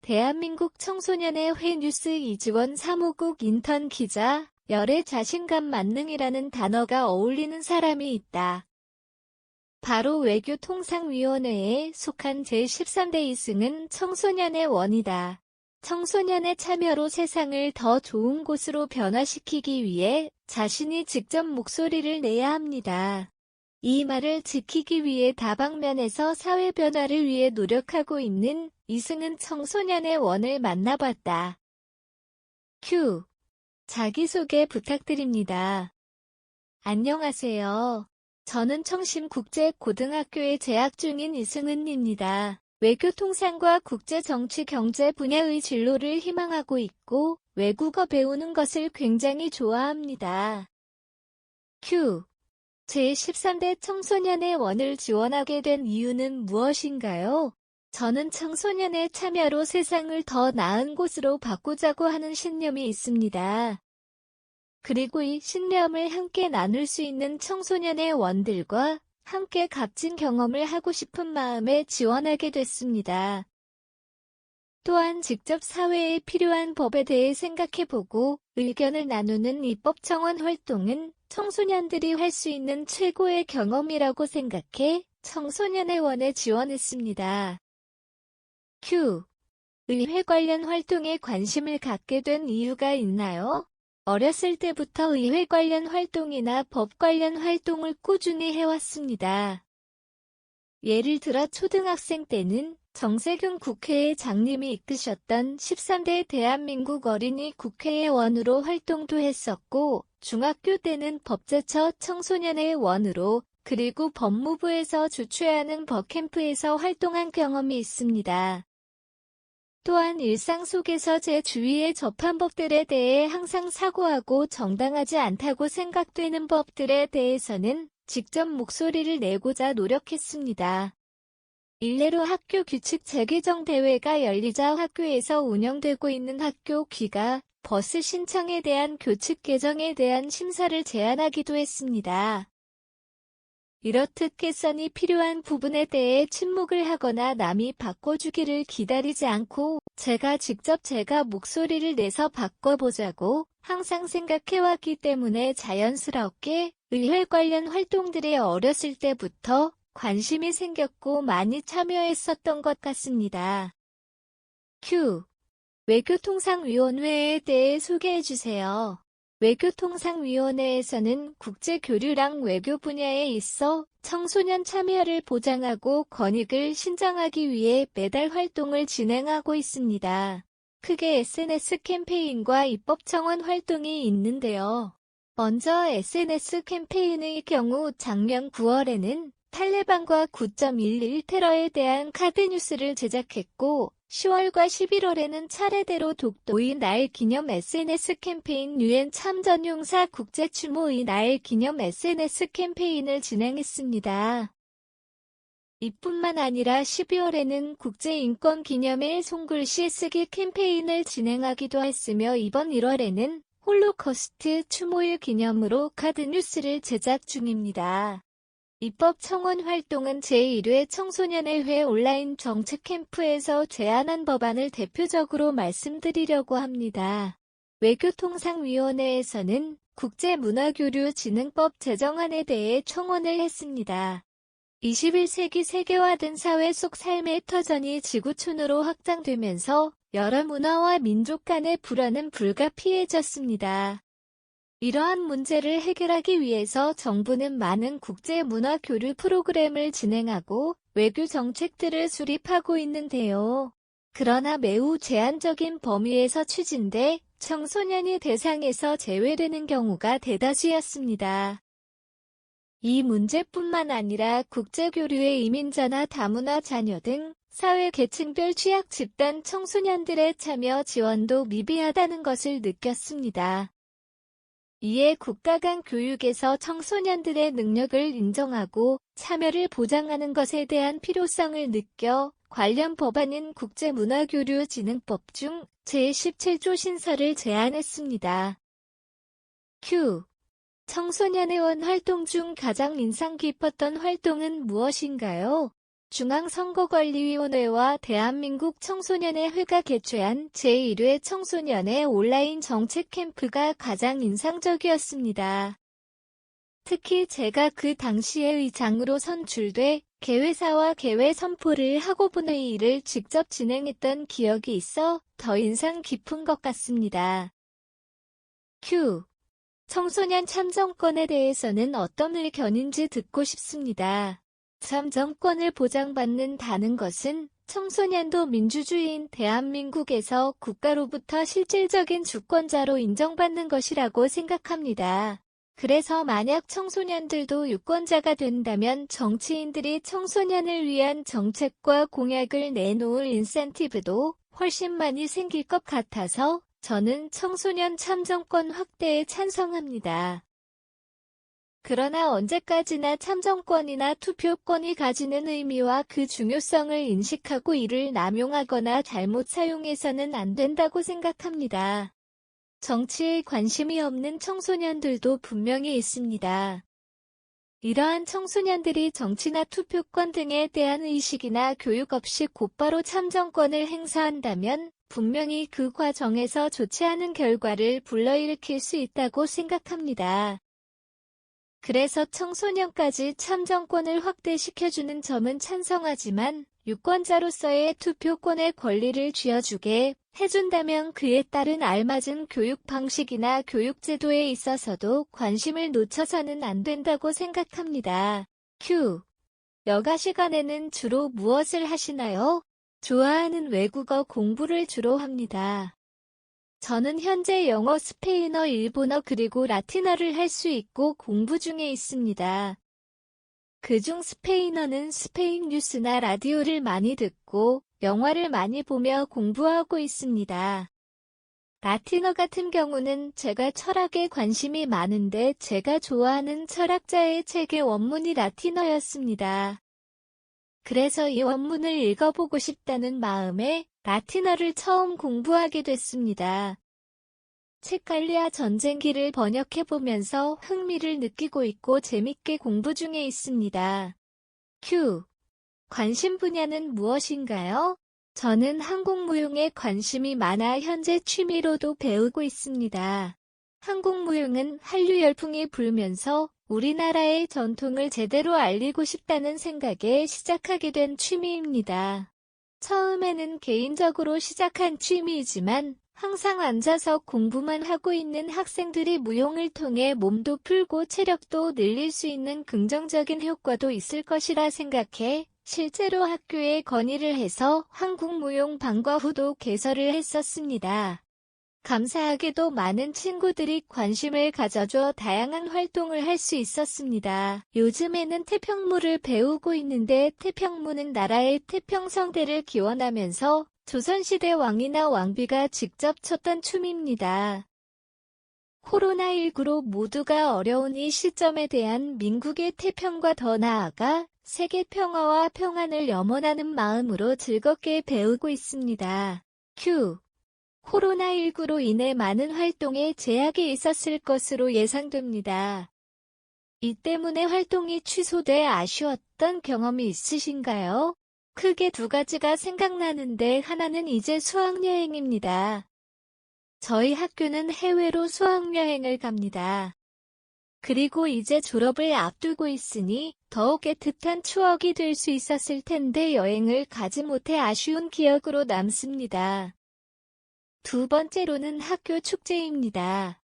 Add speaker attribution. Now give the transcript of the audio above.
Speaker 1: 대한민국 청소년의 회 뉴스 이지원 사무국 인턴 기자, 열애 자신감 만능이라는 단어가 어울리는 사람이 있다. 바로 외교통상위원회에 속한 제13대 이승은 청소년의 원이다. 청소년의 참여로 세상을 더 좋은 곳으로 변화시키기 위해 자신이 직접 목소리를 내야 합니다. 이 말을 지키기 위해 다방면에서 사회 변화를 위해 노력하고 있는 이승은 청소년의 원을 만나봤다. 큐. 자기소개 부탁드립니다. 안녕하세요. 저는 청심국제고등학교에 재학 중인 이승은입니다. 외교통상과 국제정치 경제 분야의 진로를 희망하고 있고 외국어 배우는 것을 굉장히 좋아합니다. 큐. 제13대 청소년의 원을 지원하게 된 이유는 무엇인가요? 저는 청소년의 참여로 세상을 더 나은 곳으로 바꾸자고 하는 신념이 있습니다. 그리고 이 신념을 함께 나눌 수 있는 청소년의 원들과 함께 값진 경험을 하고 싶은 마음에 지원하게 됐습니다. 또한 직접 사회에 필요한 법에 대해 생각해보고 의견을 나누는 입법청원 활동은 청소년들이 할 수 있는 최고의 경험이라고 생각해 청소년의 원에 지원했습니다. 큐. 의회 관련 활동에 관심을 갖게 된 이유가 있나요? 어렸을 때부터 의회 관련 활동이나 법 관련 활동을 꾸준히 해왔습니다. 예를 들어 초등학생 때는 정세균 국회의 장님이 이끄셨던 13대 대한민국 어린이 국회의원으로 활동도 했었고, 중학교 때는 법제처 청소년의 원으로, 그리고 법무부에서 주최하는 법캠프에서 활동한 경험이 있습니다. 또한 일상 속에서 제 주위에 접한 법들에 대해 항상 사고하고 정당하지 않다고 생각되는 법들에 대해서는 직접 목소리를 내고자 노력했습니다. 일례로 학교 규칙 재개정 대회가 열리자 학교에서 운영되고 있는 학교 귀가 버스 신청에 대한 교칙 개정에 대한 심사를 제안하기도 했습니다. 이렇듯 개선이 필요한 부분에 대해 침묵을 하거나 남이 바꿔주기를 기다리지 않고 제가 목소리를 내서 바꿔보자고 항상 생각해왔기 때문에 자연스럽게 의회 관련 활동들에 어렸을 때부터 관심이 생겼고 많이 참여했었던 것 같습니다. 큐. 외교통상위원회에 대해 소개해주세요. 외교통상위원회에서는 국제교류랑 외교 분야에 있어 청소년 참여를 보장하고 권익을 신장하기 위해 매달 활동을 진행하고 있습니다. 크게 SNS 캠페인과 입법청원 활동이 있는데요. 먼저 SNS 캠페인의 경우 작년 9월에는 탈레반과 9.11 테러에 대한 카드뉴스를 제작했고 10월과 11월에는 차례대로 독도의 날 기념 SNS 캠페인 유엔 참전용사 국제추모의 날 기념 SNS 캠페인을 진행했습니다. 이뿐만 아니라 12월에는 국제인권기념일 손글씨 쓰기 캠페인을 진행하기도 했으며 이번 1월에는 홀로코스트 추모일 기념으로 카드뉴스를 제작 중입니다. 입법청원 활동은 제1회 청소년의 회 온라인 정책 캠프에서 제안한 법안을 대표적으로 말씀드리려고 합니다. 외교통상위원회에서는 국제문화교류진흥법 제정안에 대해 청원을 했습니다. 21세기 세계화된 사회 속 삶의 터전이 지구촌으로 확장되면서 여러 문화와 민족 간의 불화는 불가피해졌습니다. 이러한 문제를 해결하기 위해서 정부는 많은 국제 문화 교류 프로그램을 진행하고 외교 정책들을 수립하고 있는데요. 그러나 매우 제한적인 범위에서 추진돼 청소년이 대상에서 제외되는 경우가 대다수였습니다. 이 문제뿐만 아니라 국제교류의 이민자나 다문화 자녀 등 사회 계층별 취약 집단 청소년들의 참여 지원도 미비하다는 것을 느꼈습니다. 이에 국가 간 교육에서 청소년들의 능력을 인정하고 참여를 보장하는 것에 대한 필요성을 느껴 관련 법안인 국제문화교류진흥법 중 제17조 신설을 제안했습니다. 큐. 청소년의원 활동 중 가장 인상 깊었던 활동은 무엇인가요? 중앙선거관리위원회와 대한민국 청소년의회가 개최한 제1회 청소년의 온라인 정책 캠프가 가장 인상적이었습니다. 특히 제가 그 당시에 의장으로 선출돼 개회사와 개회 선포를 하고 본회의를 직접 진행했던 기억이 있어 더 인상 깊은 것 같습니다. q. 청소년 참정권에 대해서는 어떤 의견인지 듣고 싶습니다. 참정권을 보장받는다는 것은 청소년도 민주주의인 대한민국에서 국가로부터 실질적인 주권자로 인정받는 것이라고 생각합니다. 그래서 만약 청소년들도 유권자가 된다면 정치인들이 청소년을 위한 정책과 공약을 내놓을 인센티브도 훨씬 많이 생길 것 같아서 저는 청소년 참정권 확대에 찬성합니다. 그러나 언제까지나 참정권이나 투표권이 가지는 의미와 그 중요성을 인식하고 이를 남용하거나 잘못 사용해서는 안 된다고 생각합니다. 정치에 관심이 없는 청소년들도 분명히 있습니다. 이러한 청소년들이 정치나 투표권 등에 대한 의식이나 교육 없이 곧바로 참정권을 행사한다면 분명히 그 과정에서 좋지 않은 결과를 불러일으킬 수 있다고 생각합니다. 그래서 청소년까지 참정권을 확대시켜주는 점은 찬성하지만 유권자로서의 투표권의 권리를 쥐어주게 해준다면 그에 따른 알맞은 교육 방식이나 교육제도에 있어서도 관심을 놓쳐서는 안 된다고 생각합니다. q. 여가 시간에는 주로 무엇을 하시나요? 좋아하는 외국어 공부를 주로 합니다. 저는 현재 영어, 스페인어, 일본어 그리고 라틴어를 할 수 있고 공부 중에 있습니다. 그중 스페인어는 스페인 뉴스나 라디오를 많이 듣고 영화를 많이 보며 공부하고 있습니다. 라틴어 같은 경우는 제가 철학에 관심이 많은데 제가 좋아하는 철학자의 책의 원문이 라틴어였습니다. 그래서 이 원문을 읽어보고 싶다는 마음에 라틴어를 처음 공부하게 됐습니다. 책 갈리아 전쟁기를 번역해보면서 흥미를 느끼고 있고 재밌게 공부 중에 있습니다. q. 관심 분야는 무엇인가요? 저는 한국무용에 관심이 많아 현재 취미로도 배우고 있습니다. 한국무용은 한류 열풍이 불면서 우리나라의 전통을 제대로 알리고 싶다는 생각에 시작하게 된 취미입니다. 처음에는 개인적으로 시작한 취미이지만 항상 앉아서 공부만 하고 있는 학생들이 무용을 통해 몸도 풀고 체력도 늘릴 수 있는 긍정적인 효과도 있을 것이라 생각해 실제로 학교에 건의를 해서 한국무용반과 후도 개설을 했었습니다. 감사하게도 많은 친구들이 관심을 가져줘 다양한 활동을 할 수 있었습니다. 요즘에는 태평무를 배우고 있는데 태평무는 나라의 태평성대를 기원하면서 조선시대 왕이나 왕비가 직접 췄던 춤입니다. 코로나19로 모두가 어려운 이 시점에 대한 민국의 태평과 더 나아가 세계 평화와 평안을 염원하는 마음으로 즐겁게 배우고 있습니다. q. 코로나19로 인해 많은 활동에 제약이 있었을 것으로 예상됩니다. 이 때문에 활동이 취소돼 아쉬웠던 경험이 있으신가요? 크게 두 가지가 생각나는데 하나는 이제 수학여행입니다. 저희 학교는 해외로 수학여행을 갑니다. 그리고 이제 졸업을 앞두고 있으니 더욱 애틋한 추억이 될 수 있었을 텐데 여행을 가지 못해 아쉬운 기억으로 남습니다. 두 번째로는 학교 축제입니다.